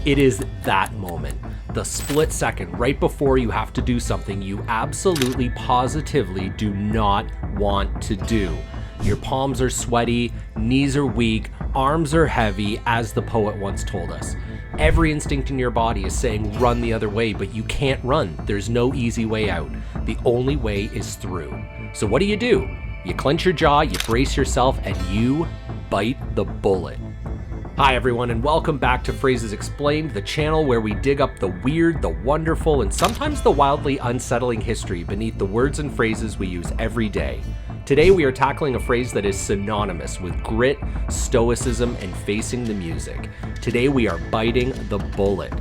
It is that moment, the split second right before you have to do something you absolutely positively do not want to do. Your palms are sweaty, knees are weak, arms are heavy, as the poet once told us. Every instinct in your body is saying run the other way, but you can't run. There's no easy way out. The only way is through. So what do? You clench your jaw, you brace yourself, and you bite the bullet. Hi everyone, and welcome back to Phrases Explained, the channel where we dig up the weird, the wonderful, and sometimes the wildly unsettling history beneath the words and phrases we use every day. Today we are tackling a phrase that is synonymous with grit, stoicism, and facing the music. Today we are biting the bullet.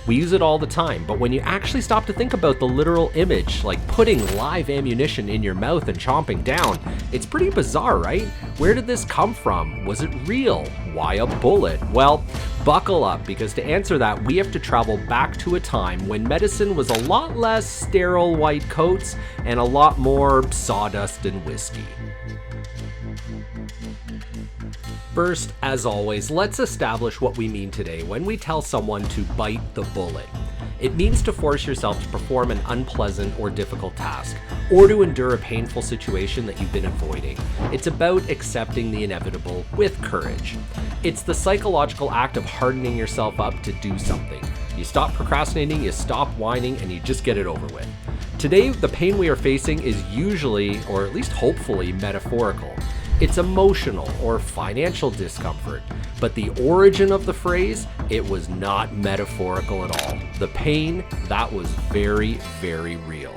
We use it all the time, but when you actually stop to think about the literal image, like putting live ammunition in your mouth and chomping down, it's pretty bizarre, right? Where did this come from? Was it real? Why a bullet? Well, buckle up, because to answer that, we have to travel back to a time when medicine was a lot less sterile white coats and a lot more sawdust and whiskey. First, as always, let's establish what we mean today when we tell someone to bite the bullet. It means to force yourself to perform an unpleasant or difficult task, or to endure a painful situation that you've been avoiding. It's about accepting the inevitable with courage. It's the psychological act of hardening yourself up to do something. You stop procrastinating, you stop whining, and you just get it over with. Today, the pain we are facing is usually, or at least hopefully, metaphorical. It's emotional or financial discomfort, but the origin of the phrase, it was not metaphorical at all. The pain, that was very, very real.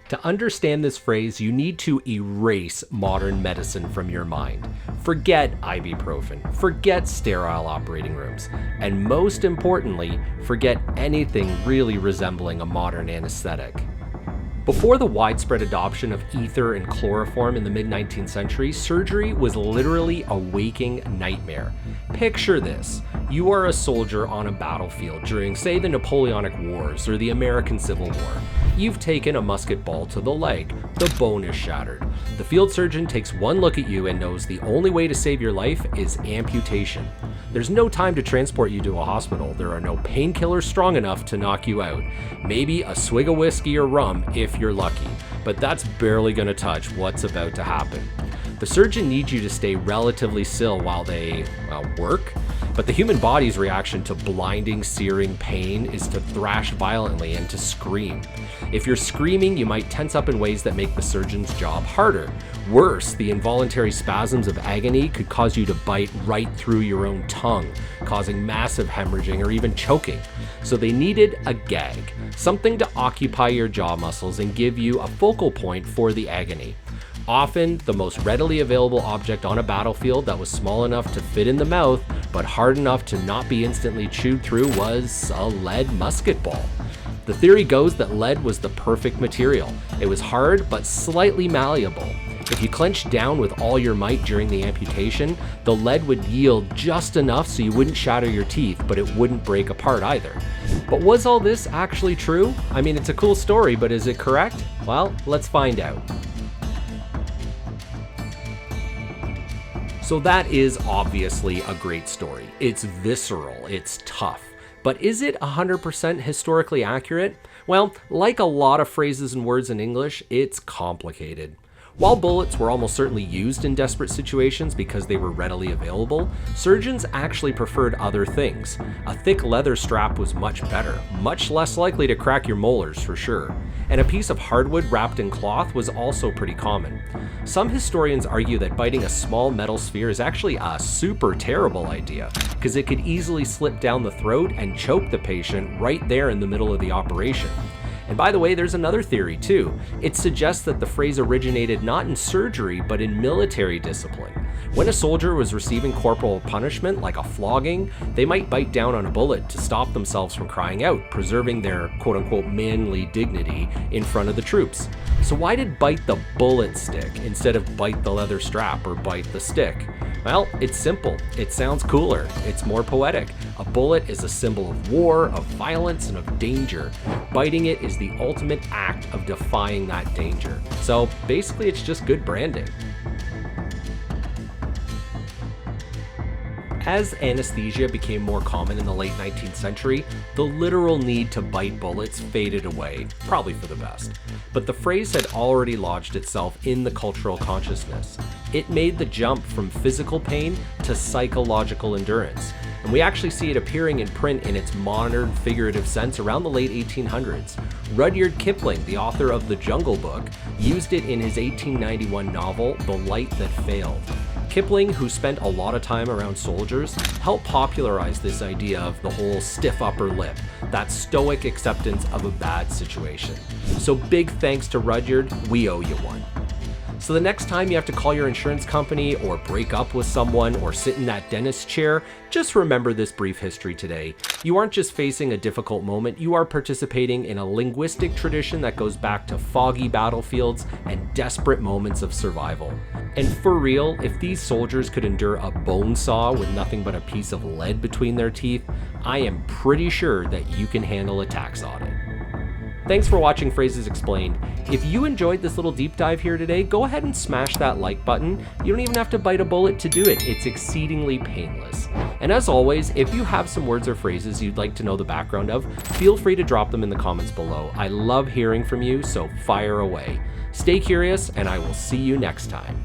To understand this phrase, you need to erase modern medicine from your mind. Forget ibuprofen, forget sterile operating rooms, and most importantly, forget anything really resembling a modern anesthetic. Before the widespread adoption of ether and chloroform in the mid-19th century, surgery was literally a waking nightmare. Picture this. You are a soldier on a battlefield during, say, the Napoleonic Wars or the American Civil War. You've taken a musket ball to the leg. The bone is shattered. The field surgeon takes one look at you and knows the only way to save your life is amputation. There's no time to transport you to a hospital. There are no painkillers strong enough to knock you out. Maybe a swig of whiskey or rum if you're lucky, but that's barely going to touch what's about to happen. The surgeon needs you to stay relatively still while they work, but the human body's reaction to blinding, searing pain is to thrash violently and to scream. If you're screaming, you might tense up in ways that make the surgeon's job harder. Worse, the involuntary spasms of agony could cause you to bite right through your own tongue, causing massive hemorrhaging or even choking. So they needed a gag, something to occupy your jaw muscles and give you a focal point for the agony. Often, the most readily available object on a battlefield that was small enough to fit in the mouth, but hard enough to not be instantly chewed through was a lead musket ball. The theory goes that lead was the perfect material. It was hard, but slightly malleable. If you clenched down with all your might during the amputation, the lead would yield just enough so you wouldn't shatter your teeth, but it wouldn't break apart either. But was all this actually true? I mean, it's a cool story, but is it correct? Well, let's find out. So that is obviously a great story. It's visceral, it's tough. But is it 100% historically accurate? Well, like a lot of phrases and words in English, it's complicated. While bullets were almost certainly used in desperate situations because they were readily available, surgeons actually preferred other things. A thick leather strap was much better, much less likely to crack your molars for sure. And a piece of hardwood wrapped in cloth was also pretty common. Some historians argue that biting a small metal sphere is actually a super terrible idea, because it could easily slip down the throat and choke the patient right there in the middle of the operation. And by the way, there's another theory too. It suggests that the phrase originated not in surgery, but in military discipline. When a soldier was receiving corporal punishment, like a flogging, they might bite down on a bullet to stop themselves from crying out, preserving their quote-unquote manly dignity in front of the troops. So why did bite the bullet stick instead of bite the leather strap or bite the stick? Well, it's simple. It sounds cooler. It's more poetic. A bullet is a symbol of war, of violence, and of danger. Biting it is the ultimate act of defying that danger. So basically, it's just good branding. As anesthesia became more common in the late 19th century, the literal need to bite bullets faded away, probably for the best. But the phrase had already lodged itself in the cultural consciousness. It made the jump from physical pain to psychological endurance, and we actually see it appearing in print in its modern figurative sense around the late 1800s. Rudyard Kipling, the author of The Jungle Book, used it in his 1891 novel, The Light That Failed. Kipling, who spent a lot of time around soldiers, helped popularize this idea of the whole stiff upper lip, that stoic acceptance of a bad situation. So big thanks to Rudyard, we owe you one. So the next time you have to call your insurance company or break up with someone or sit in that dentist chair, just remember this brief history today. You aren't just facing a difficult moment, you are participating in a linguistic tradition that goes back to foggy battlefields and desperate moments of survival. And for real, if these soldiers could endure a bone saw with nothing but a piece of lead between their teeth, I am pretty sure that you can handle a tax audit. Thanks for watching Phrases Explained. If you enjoyed this little deep dive here today, go ahead and smash that like button. You don't even have to bite a bullet to do it. It's exceedingly painless. And as always, if you have some words or phrases you'd like to know the background of, feel free to drop them in the comments below. I love hearing from you, so fire away. Stay curious, and I will see you next time.